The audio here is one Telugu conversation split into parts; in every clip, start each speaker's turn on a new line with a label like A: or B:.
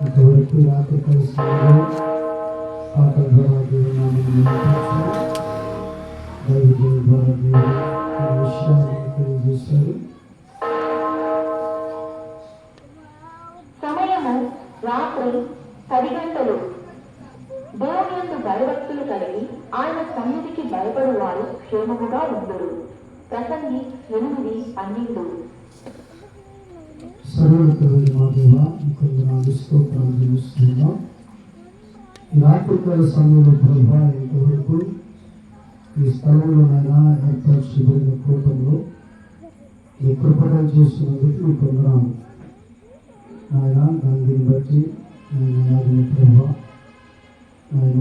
A: ఇంతవరకు రాత్రి కలిసిలో పాటల ద్వారా దేవునామని దైవజనుల ద్వారా దేవుడు విషయాన్ని తెలియజేశారు.
B: సమయము రాత్రి 10 గంటలు. దేవుని యందు భయభక్తులు కలిగి ఆయన సన్నిధికి భయపడువారు క్షేమముగా ఉండురు. ప్రసంగి 8:12.
A: సర్వోన్నతుడైన మా దేవా, నీకు వందనాలు, స్తోత్రాలు చెల్లిస్తున్నాం. ఈ రాత్రికాల సమయంలో ప్రభువా, ఇంతవరకు ఈ స్థలంలోనైనా ఏర్పాటు చేయబడిన కూటంలో ఈ కృపణ చేస్తున్నందుకు నీకు వందనాలు నాయన. దాన్ని బట్టి నాయన ప్రభువా, నాయన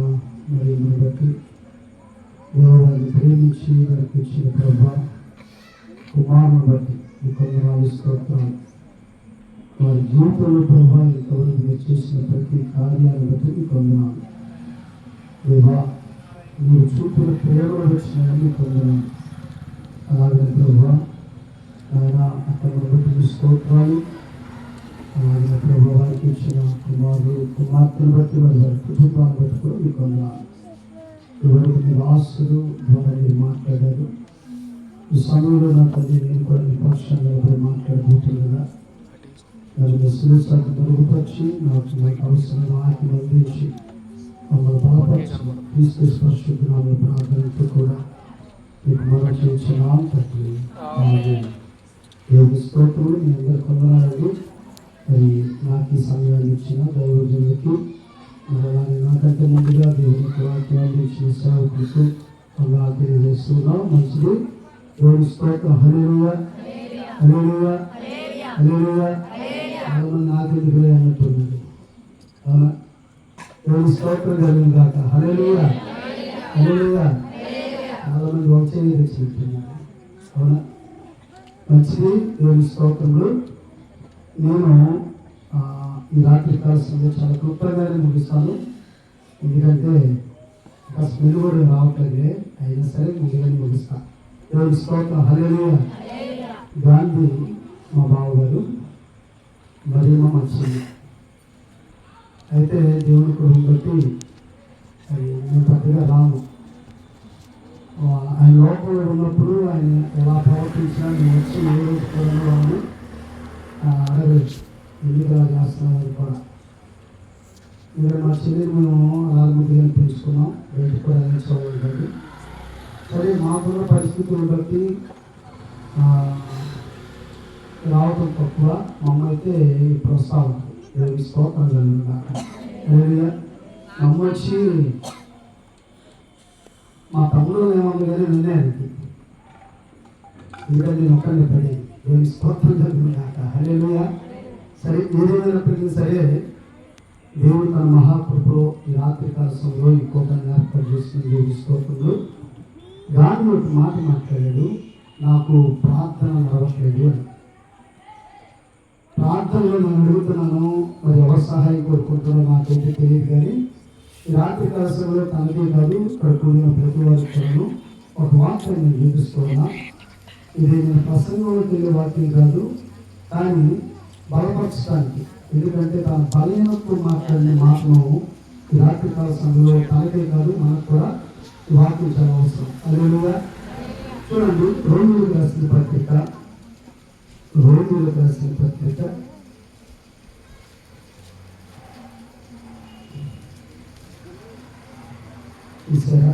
A: మరి బట్టి దేవాన్ని ప్రేమించి నడిపించిన ప్రభువా, కుమారుని బట్టి నీకు వందనాలు, స్తోత్రాలు. వారి జీవితంలో ప్రభావ ఇంతవరకు మీరు చేసిన ప్రతి కార్యాన్ని బట్టి మీకు వందనాలు దేవా. మీరు చూపిన ప్రేమను వచ్చిన మీకు వందనాలు. అలాగే ప్రభావ ఆయన అక్కడ బట్టి స్తోత్రాలు. అలాగే ప్రభావ వారికి ఇచ్చిన కుమార్తెను బట్టి వారి కుటుంబాన్ని బట్టి కూడా మీకు వందనాలు. ఎవరికి మీరు ఆస్తులు ద్వారా మీరు మాట్లాడారు. ఈ సమయంలో నా తల్లి నేను కూడా మీ పక్షంగా మాట్లాడబోతుంది కదా. నన్ను సురక్షకు మెరుగుపరిచి నాకు అవసరమైన ఆజ్ఞలు అందించి మమ్మల్ని బలపరిచి క్రీస్తు పరిశుద్ధనామములో ప్రార్థనతో కూడా మీకు మనం చేస్తున్నాం తండ్రి. దేవుని స్తోత్రములు. మీ అందరి వందనాలు. మరి నాకు ఈ సమయాన్ని ఇచ్చిన దైవజనులకి, మరి అలాగే నాకంటే ముందుగా దేవునికి వాక్యాలు ఇచ్చిన సేవకులకు వందనాలు తెలియజేస్తున్నాం. మంచిది. దేవుని స్తోత్రం. హల్లెలూయా, హల్లెలూయా, హల్లెలూయా. నాకెందుకు అన్నట్టున్నది. అవునా? దేవుని స్తోత్రం కలిగిన కాక. హల్లెలూయా, హల్లెలూయా. చాలా మంది వచ్చే తెచ్చినట్టున్నారు. అవునా? మంచిది. దేవుని స్తోత్రములు. నేను ఈ రాత్రి కాలంలో చాలా క్లుప్తంగానే ముగిస్తాను. ఎందుకంటే కాస్త వెలుగుడు రావట్లేదే, అయినా సరే ముందుగానే ముగిస్తాను. దేవుని స్తోత్రం. హల్లెలూయా. గాంధీ మా బావగారు, మరి మా మంచిది. అయితే దేవుని కృపను బట్టి మేము పెద్దగా రాము. ఆయన లోపల ఉన్నప్పుడు ఆయన ఎలా ప్రవర్తించినా మేము వచ్చి ఏ రోజు కూడా అని అడగచ్చు. ఎందుకు అలా చేస్తున్నామని కూడా. ఇంకా మా చెల్లి మేము రాజముద్రని పెంచుకున్నాం. బయటకు కూడా చూడాలి. సరే, మాకున్న పరిస్థితులను బట్టి రావడం తక్కువ. మా అమ్మ అయితే ఇప్పుడు వస్తా ఉంది. దేవుని స్తోత్రం కలిగిందా. మా అమ్మ వచ్చి మా తమ్ముడు ఏమన్నా కానీ నిన్నే అనికి. ఇంకా నేను ఒక్కడిని పడి దేవుని స్తోత్రం కలిగిందా. హల్లెలూయా. సరే, ఏదేమైనప్పటికీ సరే దేవుడు తన మహాకృపలో ఈ రాత్రి కాల సమయంలో ఈ కోటాన్ని ఏర్పాటు చేసిన దేవుని స్తోత్రంలో గాంధీ ఒక మాట మాట్లాడాడు. నాకు ప్రార్థన నడవట్లేదు అని. ప్రార్థనలో నేను అడుగుతున్నాను, మరి ఎవరు సహాయం కోరుకుంటున్నారో నాకైతే తెలియదు. కానీ ఈ రాత్రి కాలంలో తనకే కాదు, ఇక్కడ కూడిన ప్రతి వారికి ఒక వాక్యం నేను చూపిస్తున్నా. ఇది నేను ప్రసంగంలోకి వెళ్ళే వాక్యం కాదు, కానీ బలపరచడానికి. ఎందుకంటే తన బలహీనతో మాట్లాడిన మాటను ఈ రాత్రి కాల సమయంలో తనకే కాదు, మనకు కూడా ఈ వాక్యం చాలా అవసరం. హల్లెలూయా. చూడండి, రోమిలకు రాసిన పత్రిక, రోమిలకు రాసిన పత్రిక ఇస్తారా?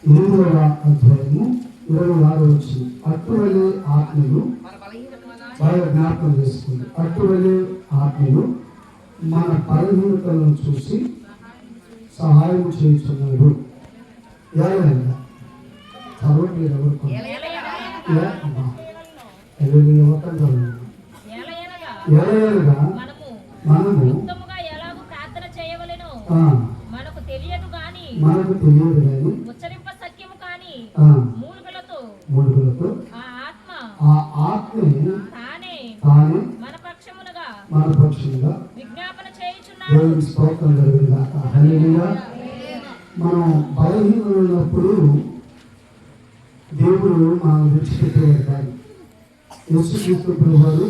A: 8వ అధ్యాయము 26వ వచనం. అట్టువలే ఆత్మలు బాగా జ్ఞాపకం చేసుకుంది. అట్టువలే ఆత్మలు మన బలహీనతలను చూసి సహాయం చేస్తున్నారు. ఎవరైనా చదవట్లేదు ఎవరు? ఎవరైనా మనము మనకు తెలియదు కానీ మూలుగులతో ఆ ఆత్మ తానే మన పక్షములుగా విజ్ఞాపన చేయుచున్నాడు. స్తోత్రం కలుగుగాక. హల్లెలూయా. మనం బలహీనులైనప్పుడు దేవుడు మనం విడిచిపెట్టే చెప్పేవారు కాదు. యేసుక్రీస్తు ప్రభువారు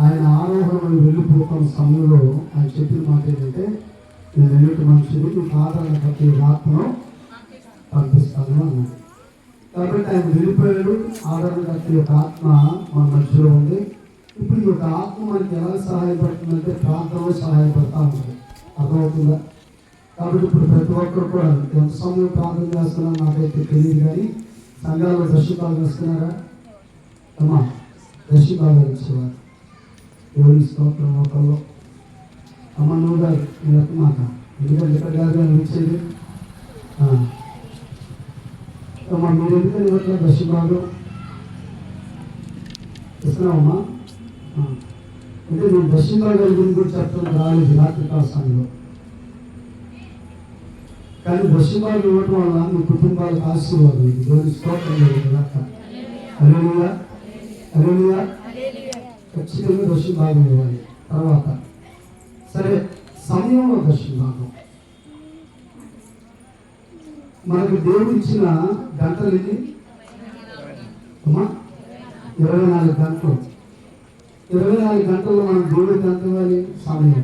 A: ఆయన ఆరోహణలో వెళ్ళిపోతున్న సమయంలో ఆయన చెప్పిన మాట ఏంటంటే, నేను ఎన్నిటి మనుషులు మీకు ఆదరణ ప్రతి ఆత్మను పంపిస్తాను అన్నాడు. కాబట్టి ఆయన వెళ్ళిపోయాడు. ఆదరణ ప్రతి యొక్క ఆత్మ మన మధ్యలో ఉంది. ఇప్పుడు ఈ యొక్క ఆత్మ మనకి ఎలా సహాయపడుతుందంటే ప్రాంతంలో సహాయపడతా ఉంటుంది. అర్థమవుతుందా? కాబట్టి ఇప్పుడు ప్రతి ఒక్కరు కూడా ఎంత సమయం ప్రార్థన చేస్తున్నారో నాకైతే తెలియదు, కానీ సంఘాల్లో దర్శకాలు వేస్తున్నారా అమ్మా? దర్శకాలు ఇచ్చేవారు దేవుని స్తోత్రం. ఒకళ్ళు అమ్మ నువ్వు గారు మీరు మాట ఎందుకంటే ఇక్కడ గారు ఇచ్చేది అమ్మా, మీరు ఎందుకని ఇవ్వట్లా దర్శకాలు ఇస్తున్నావమ్మా? అంటే నేను దర్శకాలు గారి గురించి కూడా చెప్తున్నా రాలేదు రాత్రికాల సమయంలో. కానీ దర్శకాలు ఇవ్వటం వల్ల మీ కుటుంబాలకు ఆశీర్వాదం ఉంది. దేవుని స్తోత్రం కదా. హల్లెలూయా హల్లెలూయా. ఖచ్చితంగా దర్శన భాగం ఇవ్వాలి. తర్వాత సరే సమయంలో దర్శన భాగం మనకు దేవుడు ఇచ్చిన గంటలు ఇది అమ్మా 24 గంటలు. 24 గంటల్లో మనం దేవుడికి ఎంత ఇవ్వాలి? సమయం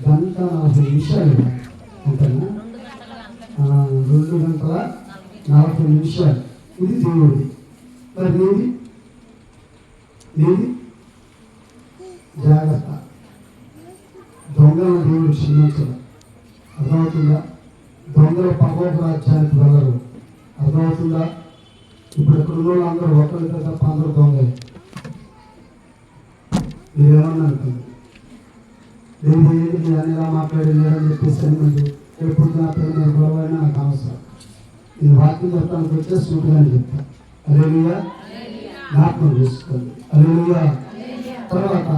A: గంట 40 నిమిషాలు ఇవ్వాలి. అంతేనా? 2 గంటల 40 నిమిషాలు ఇది దేవుడి. మరి నీది జాగ్రత్త. దొంగల దేవుడు క్షమించడు. అర్థమవుతుందా? దొంగలు పర్వత రాజ్యానికి వెళ్ళరు. అర్థమవుతుందా? ఇప్పుడు ఎక్కడ ఉన్న వాళ్ళు అందరూ ఒకరితో తప్ప అందరూ దొంగలే. మీరేమన్నా అనుకోండి, దేవుడు ఏంటి అని ఎలా మాట్లాడలేదని చెప్పేసి అని మీరు ఎప్పుడు నా పేరు నేను గొడవైనా నాకు అవసరం. నేను వాక్యం చెప్పడానికి వచ్చే సూటిగానే చెప్తాను. హల్లెలూయా. జ్ఞాపకం చేసుకోండి. హల్లెలూయా. తర్వాత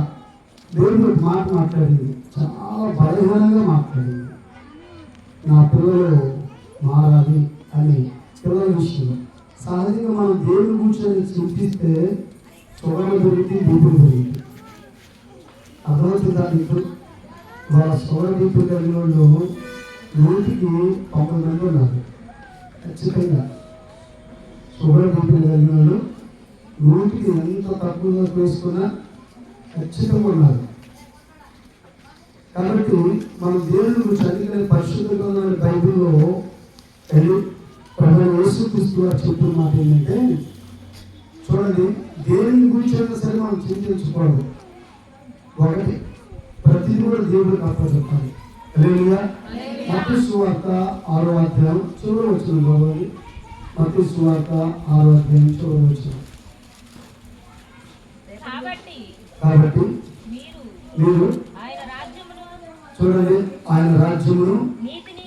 A: దేవుడు మాట మాట్లాడింది, చాలా బలహీనంగా మాట్లాడింది. నా పిల్లలు మారాలి అని పిల్లల విషయంలో సహజంగా మనం దేవుని కూర్చొని చింతిస్తే షుగర్ పెరిగింది, బీపీ పెరిగింది. అర్థమవుతుందా మీకు? వాళ్ళ షుగర్ బీపీ కలిగిన వాళ్ళు 100కి 90 మంది ఉన్నారు. ఖచ్చితంగా షుగర్ బీపీ కలిగిన వాళ్ళు 100కి ఎంత తక్కువగా వేసుకున్నా ఖచ్చితంగా ఉన్నారు. కాబట్టి మనం దేవుని గురించి అందుకనే పరిశుద్ధంగా ఉన్న బైబిల్లో వెళ్ళి ప్రభువైన యేసుక్రీస్తు వారు చెప్పిన మాట ఏంటంటే, చూడండి, దేవుని గురించి అయినా సరే మనం చింతించకూడదు. ఒకటి, ప్రతిదీ కూడా దేవుడికి అప్పచెప్పాలి. హల్లెలూయా. మత్తయి సువార్త 6వ అధ్యాయం చూడవచ్చును బాబు. మత్తయి సువార్త 6వ అధ్యాయం చూడవచ్చును. కాబట్టి మీరు చూడండి, ఆయన రాజ్యమును నీతిని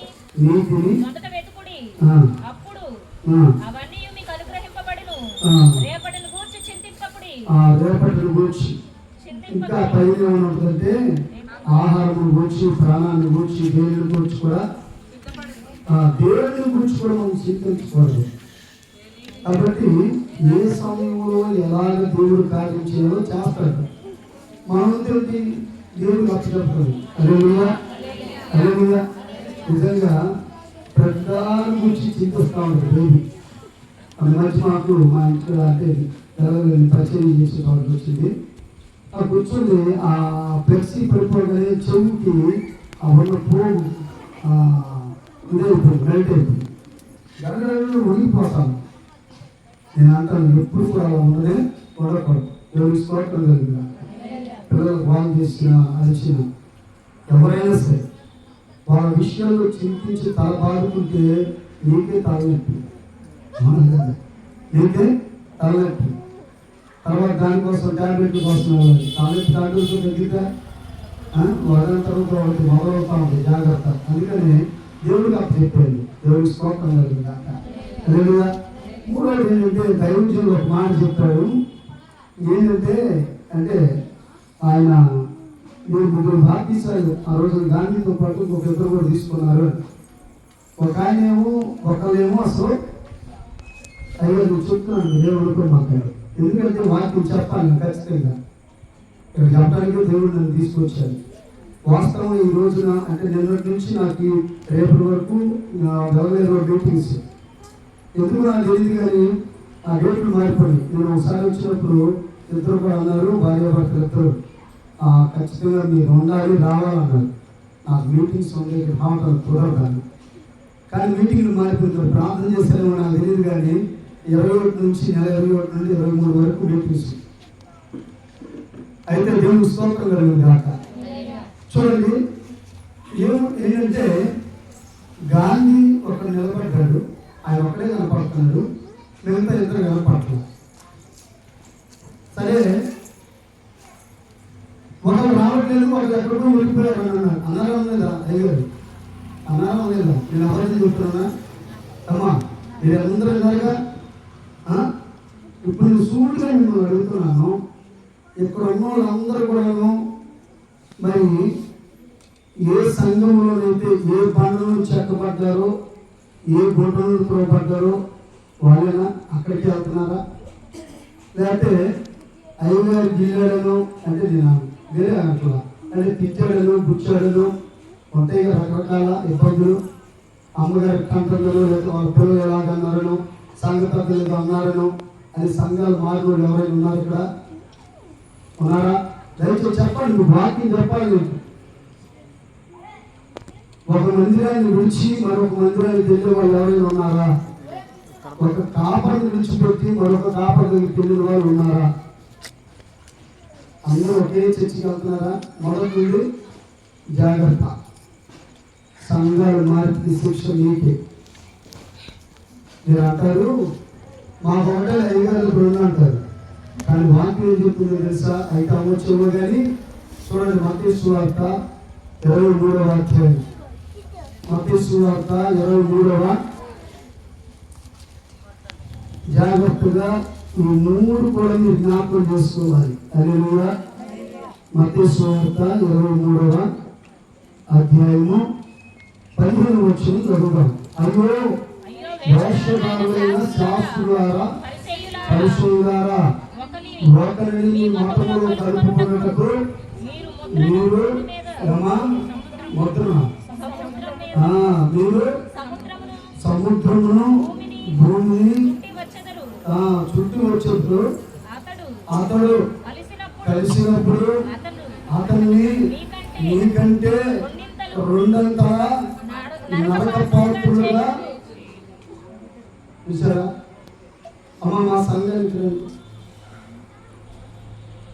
A: రేపటిని గూర్చి ఇంకా పైన ఏమవుతుందంటే ఆహారం గూర్చి, ప్రాణాన్ని గూర్చి, దేవుని గురించి కూడా మనం చింతించకూడదు. కాబట్టి ఏ సమయంలో ఎలాగ దేవుడు కార్యం చేయాలో చేస్తాడు. మనం దేవుడికి అప్పచెప్పాలి. హల్లెలూయా హల్లెలూయా. నిజంగా ప్రతిదాని గురించి చింతిస్తూ ఉంటుంది దేవుడు. అందు మధ్య మాకు మా ఇంట్లో అంటే పరిచయం చేసే వాళ్ళకి వచ్చింది. ఆ కూర్చుంది ఆ ఫ్లెక్సీ పడిపోగానే చెవుకి ఆ ఉన్న పోగు ఇదైపోయింది, మెల్ట్ అయిపోయింది. గడగడలో ఉడిగిపోతాను. నేను అంటాను ఎప్పుడు కూడా అలా ఉన్నదే ఉండకూడదు. దేవుడికి స్తోత్రం కలిగిన పిల్లలు బాగు చేసిన అరిచిన ఎవరైనా సరే వాళ్ళ విషయాల్లో చింతించి తల బాదుకుంటే నీకే తలనొప్పి, నీకే తలనొప్పి. తర్వాత దానికోసం ట్యాబ్లెట్ల కోసం వెళ్ళాలి. టాబ్లెట్తో తగ్గితే వదంతరంతో వాళ్ళకి మొదలవుతా ఉంటుంది. జాగ్రత్త. అందుకని దేవుడికి అప్పు చెప్పాడు. దేవుడికి స్తోత్రం కలిగిందాక. లేదా మూడోది ఏంటంటే దైవజనులు ఒక మాట చెప్తాడు. ఏంటంటే అంటే ఆయన మీరు 3 బాప్తీసాలు ఆ రోజు గాంధీతో పాటు ఒక ఇద్దరు కూడా తీసుకున్నారు. ఒక ఆయనేమో ఒకళ్ళేమో అసలు అయ్యో నువ్వు చెప్తున్నాను దేవుడు మాట్లాడు. ఎందుకంటే వాక్యం చెప్పాలి ఖచ్చితంగా. ఇక్కడ చెప్పడానికి దేవుడు నన్ను తీసుకొచ్చాడు. వాస్తవం ఈ రోజున అంటే నిన్నటి నుంచి నాకు రేపటి వరకు 40 మీటింగ్స్. ఎందుకు నాకు తెలియదు, కానీ ఆ డేట్లు మారిపోయి నేను ఒకసారి వచ్చినప్పుడు ఇద్దరు కూడా అన్నారు, భార్య భర్తలు ఇద్దరు ఖచ్చితంగా మీరు ఉండాలి రావాలన్నారు. నాకు మీటింగ్స్ ఉంది రావటం కుదరదాన్ని. కానీ మీటింగ్లు మారిపోయింది. ప్రార్థన చేశారేమో నాకు తెలియదు, కానీ 21 నుంచి నెల 21 నుండి 23 వరకు మీటింగ్స్. అయితే దేవుడు స్తోత్రం కలిగింది కాక. చూడండి ఏంటంటే గాంధీ ఒకరు నిలబడ్డాడు, ఆయన ఒకడే కనపడుతున్నాడు, మిగతా ఇద్దరు కనపడలేదు. సరే ఒకరు రావట్లేదు, ఒకరు ఎక్కడికో వెళ్ళిపోయారు అన్నారు. అన్నారం లేదా అయ్యారు, అన్నారం లేదా? నేను ఎవరైతే చెప్తున్నా అమ్మా, మీరు అందరూ విన్నారుగా. ఇప్పుడు నేను సూటిగా మిమ్మల్ని అడుగుతున్నాను, ఇక్కడ ఉన్న వాళ్ళందరూ కూడాను మరి ఏ సంఘంలోనైతే ఏ బండలు చెక్కబడ్డారో, ఏ గుంటలు త్రోపడ్డారో వాళ్ళైనా అక్కడికి వెళ్తున్నారా? లేకపోతే అయ్యగారు గిల్లాడను అంటే నేను వేరే అట్లా అంటే తిట్టాడను బుచ్చాడను ఉంటాయి రకరకాల ఇబ్బందులు. అమ్మగారి కంటలు లేదా వాళ్ళ పిల్లలు ఎలాగన్నారను, సంఘ పెద్దలు ఏదో అన్నారను అని సంఘాలు మారిన ఎవరైనా ఉన్నారు ఇక్కడ? ఉన్నారా? దయచేసి చెప్పండి, నువ్వు వాక్యం చెప్పాలి. నీకు ఒక మందిరాన్ని విడిచి మరొక మందిరానికి వెళ్ళే వాళ్ళు ఎవరైనా ఉన్నారా? ఒక కాపరిని విడిచిపెట్టి మరొక కాపరి దగ్గరికి వెళ్ళిన వాళ్ళు ఉన్నారా? అందరూ ఒకే చర్చికి వెళ్తున్నారా? మొదటి జాగ్రత్త, సంఘాలు మార్పు శిక్ష మీకే. మీరు అంటారు మా హోటల్ అయ్యగారు రెండు అంటారు, కానీ వాక్యం ఏం చెప్తుందో తెలుసా? అయితే అవ్వచ్చేమో కానీ చూడండి, మత్తయి సువార్త 23వ అధ్యాయం. మత్తయి సువార్త 23వ. జాగ్రత్తగా ఈ 3 కూడా మీరు జ్ఞాపకం చేసుకోవాలి. హల్లెలూయా. మత్తయి సువార్త 23వ అధ్యాయము 15వ వచనం చదువుదాం. అయ్యో వేషధారులైన శాస్త్రులారా పరిసయ్యులారా, ఒకరిని మీ మతములో కలుపుకున్నటకు మీరు మీరు సముద్రమును భూమిని చుట్టూ వచ్చేప్పుడు అతడు కలిసినప్పుడు అతన్ని నీకంటే రెండంతల నరక పాత్రులుగా చూసారా? అమ్మ మా సంఘానికి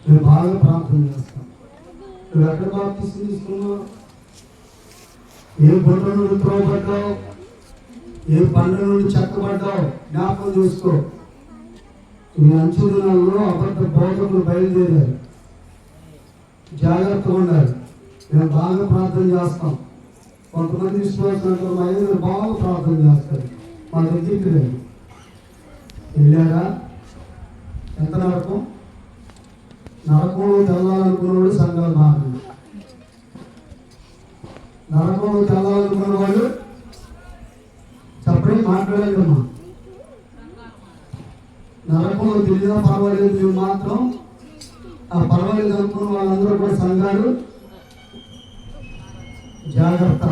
A: నేను బాగా ప్రార్థన చేస్తాను. నువ్వు ఎక్కడ బాప్తిసం తీసుకున్నావు? ఏ బొట్ట నుండి త్రోవబడ్డావు? ఏ పండ్ల నుండి చెక్కబడ్డావు? జ్ఞాపకం చూసుకో. ఈ అంచు దినాల్లో అబద్ధ బోధకులు బయలుదేరారు, జాగ్రత్తగా ఉండాలి. మేము బాగా ప్రార్థన చేస్తాం. కొంతమంది విశ్వాసం మా ఏదో బాగా ప్రార్థన చేస్తారు, మా దగ్గరికి లేదు. వెళ్ళారా? ఎంత నరకం? నరకంలో తెల్లాలనుకున్నవాడు సంఘాలు మారండి. నరకంలో తెల్లాలనుకున్న వాళ్ళు చెప్పండి, మాట్లాడలేదమ్మా. నరకంలో తెలియదా పర్వాలేదు, మేము మాత్రం ఆ పర్వాలేదు అనుకున్న వాళ్ళందరూ కూడా సంఘాలు జాగ్రత్త.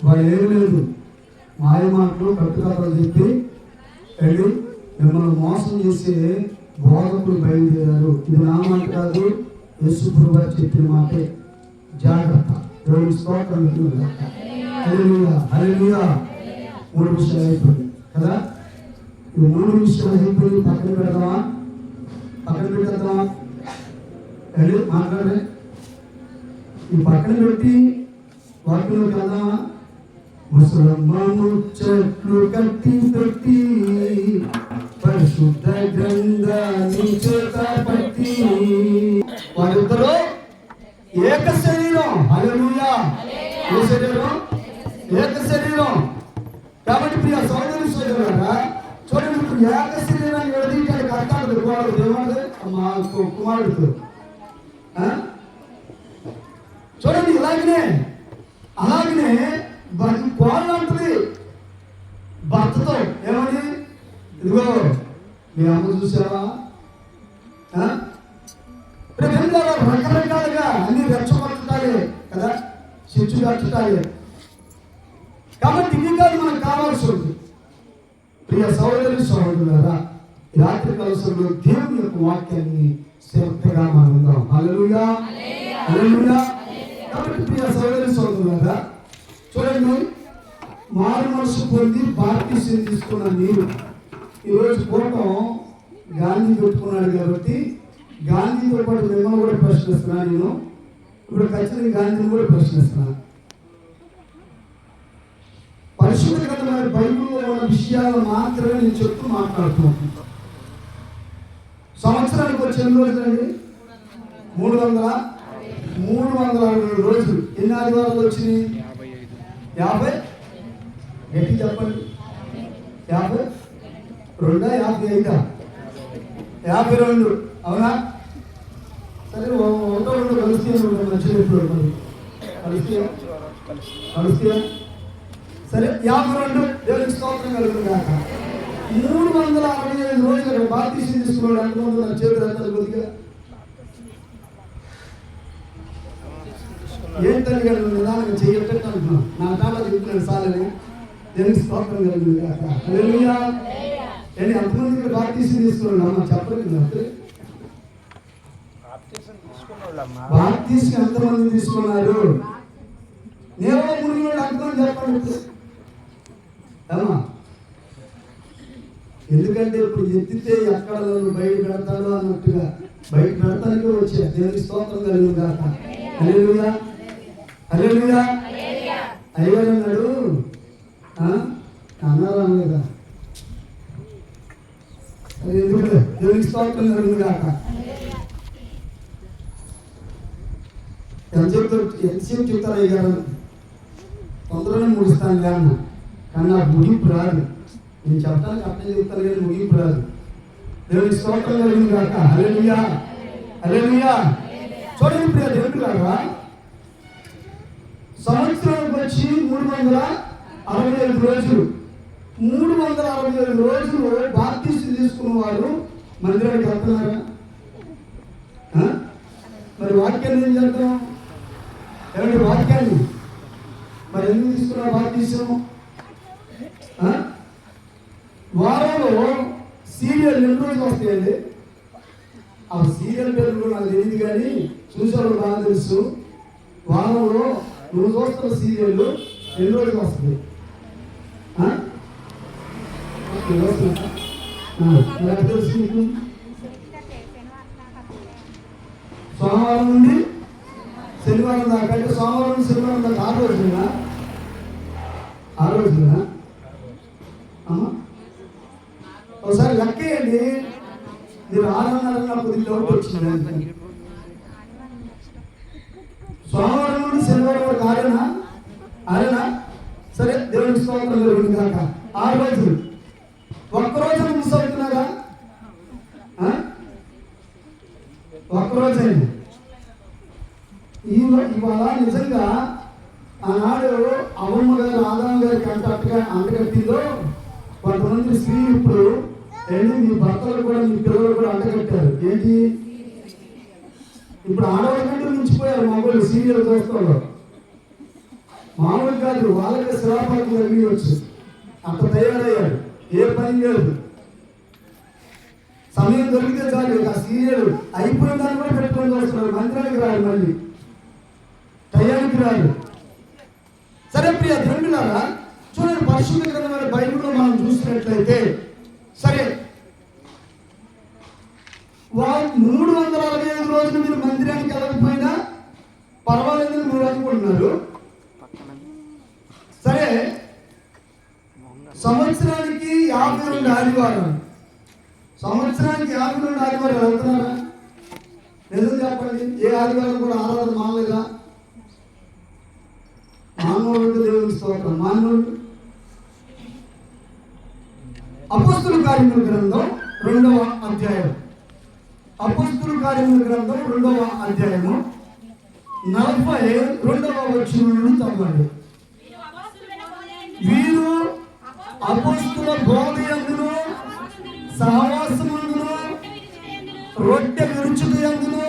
A: వాళ్ళు ఏం లేదు, మాయ మాటలు కట్టుకథలు చెప్పి వెళ్ళి మిమ్మల్ని మోసం చేసే బోధకులు బయలుదేరారు. ఇది నా మాట కాదు, యేసు ప్రభువు చెప్పిన మాటే. జాగ్రత్త. దేవుని స్తోత్రం. హల్లెలూయా, హల్లెలూయా. 3 విషయాలు అయిపోయింది కదా? ఈ 3 విషయాలు అయిపోయి పక్కన పెడదామా? పక్కన పెట్టేద్దామా? వెళ్ళి మాట్లాడే ఈ పక్కన పెట్టి వాక్యంలోకి వెళ్దామా? ముసలమ్మను చెట్లు కట్టి పెట్టి పరిశుద్ధ గ్రంథాన్ని చేత పట్టి వారిద్దరూ ఏక శరీరం. హల్లెలూయా. ఏ శరీరం? ఏక శరీరం. కాబట్టి ప్రియ సోదరి సోదరులారా, చూడండి, ఇప్పుడు ఏక శరీరాన్ని విడదీయడానికి అర్థాలు వాడు దేవుడు మా కుమారుడితో. చూడండి, అలాగనే కోడలు అంటుంది భర్తతో ఏమని, ఇదిగో మీ అమ్మ చూసావా? రకరకాలుగా అన్ని రెచ్చగొట్టాలి కదా, చిచ్చు కట్టుతాయి. కాబట్టి ఇది కాదు మనకు కావాల్సి ఉంది. ప్రియ సహోదరి సహోదరులారా, ఈ రాత్రి కలసంలో దేవుని యొక్క వాక్యాన్ని శ్రద్ధగా మనం విందాం. హల్లెలూయా, హల్లెలూయా. కాబట్టి ప్రియ సహోదరి సహోదరులారా, చూడండి, మారు మనసు పొంది బాప్తిసం తీసుకున్న మీరు ఈరోజు పూర్వం గాంధీ పెట్టుకున్నాడు కాబట్టి గాంధీతో పాటు మిమ్మల్ని కూడా ప్రశ్నిస్తున్నాను. నేను ఇప్పుడు ఖచ్చితంగా గాంధీని కూడా ప్రశ్నిస్తున్నాను. పరిశుద్ధ గ్రంథమైన బైబిల్లో ఉన్న విషయాలు మాత్రమే నేను చెప్తూ మాట్లాడుతున్నాను. సంవత్సరానికి వచ్చే ఎన్ని రోజులండి? 360 రోజులు. ఎన్ని ఆదివారాలు వచ్చినాయి? 50. గట్టి చెప్పండి. 52, 55, 52. అవునా? సరే, ఒకటో రెండు కలిస్తే మంచిగా మరి కలిస్తే సరే 52. దేవునికి స్తోత్రం కలుగుతుంది కాక. 365 రోజులు బాప్తిసం తీసుకున్నాడు. అంతమంది నా చేతులు అంతా కొద్దిగా ఏంటని గారు నిదానంగా చేయటట్టు అంటున్నాను. నా తాళ చెప్తున్నాను సాలని. దేవునికి స్తోత్రం కలుగుతుంది కాక. హల్లెలూయా. ఏంటి అంతమంది బాప్తిసం తీసుకున్నాడు? అమ్మ చెప్పలేదు. బాప్తిసం ఎంతమంది తీసుకున్నారు? నేను మునిగి వాళ్ళు అంతమంది చెప్పండి అమ్మా. ఎందుకంటే ఇప్పుడు ఎత్తితే ఎక్కడ బయట పెడతాడో అన్నట్టుగా బయట పెడతానికే వచ్చాయి. దేవునికి స్తోత్రం కలిగి కాక. హల్లెలూయా, హల్లెలూయా. అయ్యగారు అన్నాడు, అన్నారా లేదా? ఎందుకంటే దేవునికి స్తోత్రం కలిగి కాక. ఎంతసేపు చెప్తారు అయ్యగారు? తొందరగానే ముగిస్తాను కానీ కానీ నాకు ముగింపు రాదు. నేను చెప్పడానికి అర్థం చెప్తాను కానీ ముగింపు రాదు. దేవునికి స్తోత్రం కలిగింది కాక. హల్లెలూయా, హల్లెలూయా. చూడండి ప్రియ దేవుడు కాక, సంవత్సరానికి వచ్చి 365 రోజులు 365 రోజులు బాప్తిసం తీసుకున్న వారు మందిరానికి వెళ్తున్నారా? మరి వాక్యాన్ని ఏం చేద్దాం? ఏమంటే వాక్యాన్ని మరి ఎందుకు తీసుకున్నా బాప్తిసం? వారంలో సీరియల్ 2 రోజులు వస్తాయండి. ఆ సీరియల్ పేరు నాకు తెలియదు కానీ చూసేవాళ్ళు బాగా తెలుసు. వారంలో నువ్వు చూస్తున్న సీరియల్ 2 రోజులు వస్తుంది. తెలుసు నీకు? సోమవారం నుండి శనివారం దాకా. అంటే సోమవారం నుండి శనివారం దాకా 6 రోజులునా? 6 రోజులునా అమ్మా? ఒకసారి లెక్కేయండి. మీరు 6:30 కొద్దిగా డౌట్ వచ్చింది. సోమవారం నుండి శనివారం వరకు 6 సరే, దేవునికి స్తోత్రం కలుగుతుంది కాక. 6 రోజులు. ఒక్కరోజు మిస్ అవుతున్నారా? ఒక్కరోజైంది. ఇవాళ నిజంగా ఆనాడు అమ్మమ్మ గారు ఆదాం గారికి అంటగట్టిందో కొంతమంది స్త్రీలు ఇప్పుడు ఏంటి మీ భర్తలు కూడా మీ పిల్లలు కూడా అంటగట్టారు. ఏంటి ఇప్పుడు ఆడవాళ్ళ కంటే మించిపోయారు మగవాళ్ళు సీరియల్ చూస్తారు. మామూలు కాదు, వాళ్ళకే శిలాపాలకు కలిగివచ్చు. అంత తయారయ్యాడు. ఏ పని లేదు. సమయం దొరికితే చాలు ఆ సీరియల్ అయిపోయిన దాన్ని కూడా పెట్టుకొని వస్తున్నారు. మందిరానికి రాదు, మళ్ళీ టయానికి రాదు. సరే ప్రియ దేవులారా, చూడండి, పరిశుద్ధ గ్రంథమైన బైబిల్లో మనం చూసినట్లయితే సరే, వాళ్ళు 365 రోజులు మీరు మందిరానికి వెళ్ళకపోయినా పర్వాలేదని మీరు అనుకుంటున్నారు. సరే, సంవత్సరానికి 52 ఆదివారాలు. సంవత్సరానికి 52 ఆదివారాలు వెళ్తున్నారా? నిజం చెప్పండి. ఏ ఆదివారం కూడా ఆరాధన మానలేదా? మానవుడు దేవుని స్తోత్రం. మానవుడు. అపోస్తుల కార్యముల గ్రంథం 2వ అధ్యాయం. అపోస్తుల కార్యముల గ్రంథం 2వ అధ్యాయము 42వ వచనం నుండి చదవండి. వీరు అపోస్తుల బోధయందును సహవాసముందును రొట్టె విరుచుటయందును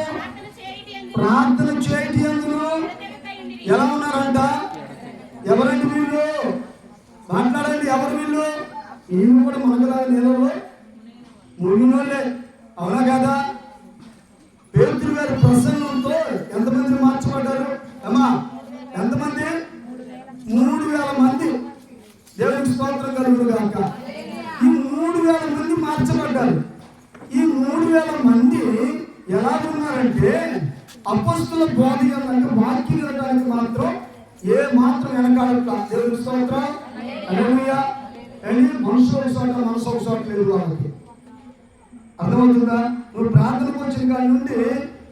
A: ప్రార్థన చేయటయందును ఎలా ఉన్నారంట? ఎవరండి వీళ్ళు? మాట్లాడండి. ఎవరు వీళ్ళు? వీళ్ళు కూడా మన
C: నమ్మినోళ్ళే, అవునా కదా? పేతురు గారి ప్రసంగంతో ఎంతమంది మార్చబడ్డారు అమ్మా? ఎంతమంది? 3,000 మంది. దేవునికి స్తోత్రం కలుగును గాక. ఈ 3,000 మంది మార్చబడ్డారు. ఈ 3,000 మంది ఎలా ఉన్నారంటే అపొస్తలుల బోధ అంటే వాక్యం వినడానికి మాత్రం ఏ మాత్రం వెనకాడట్లా. దేవునికి స్తోత్రం, హల్లెలూయా. మనసు ఒక చోట, మనసు ఒక చోట లేదు వాళ్ళకి. అర్థమవుతుందా? నువ్వు ప్రార్థనకు వచ్చిన కాడి నుండి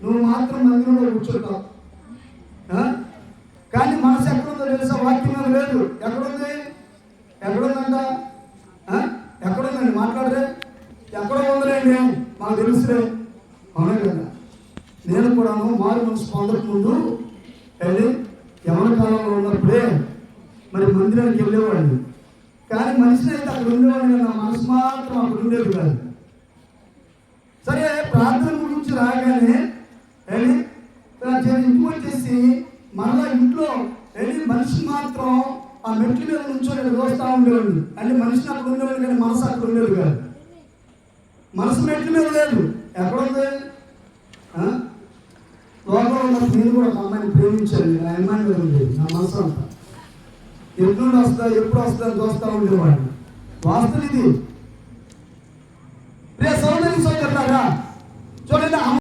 C: నువ్వు మాత్రం మందిరంలో కూర్చుంటావు, కానీ మనసు ఎక్కడుందో తెలుసా? వాక్యం లేదు. ఎక్కడుంది? ఎక్కడుందంట? ఎక్కడుందండి? మాట్లాడరే. ఎక్కడో ఉందిలేండి, మాకు తెలుసులే. అవునా కదా? నేను కూడాను మారు మనసు పొందక ముందు యవన కాలంలో ఉన్నప్పుడే మరి మందిరానికి వెళ్ళేవాడిని. కానీ మనిషిని అయితే అక్కడ ఉండేవాడిని, నా మనసు మాత్రం అక్కడ ఉండేది కాదు. సరే, ప్రార్థన గురించి రాగానే ఇంటికి వచ్చేసి మళ్ళా ఇంట్లో మనిషి మాత్రం ఆ మెట్ల మీద నుంచొని చూస్తూ ఉండేవాడు. అంటే మనిషిని అక్కడ ఉండేవాడు, కానీ మనసు అక్కడ ఉండేది కాదు. మనసు మెట్ల మీద లేదు. ఎక్కడుంది? లోకంలో ఉన్నప్పుడు నేను కూడా ఒక అమ్మాయిని ప్రేమించాను. ఆ అమ్మాయి మీద ఉండేది నా మనసు అంతా. ఎప్పుడు వస్తా అని చూస్తూ ఉండేవాడిని. వాస్తవం ఇది. రే సోదరి సోదరులారా, చూడండి.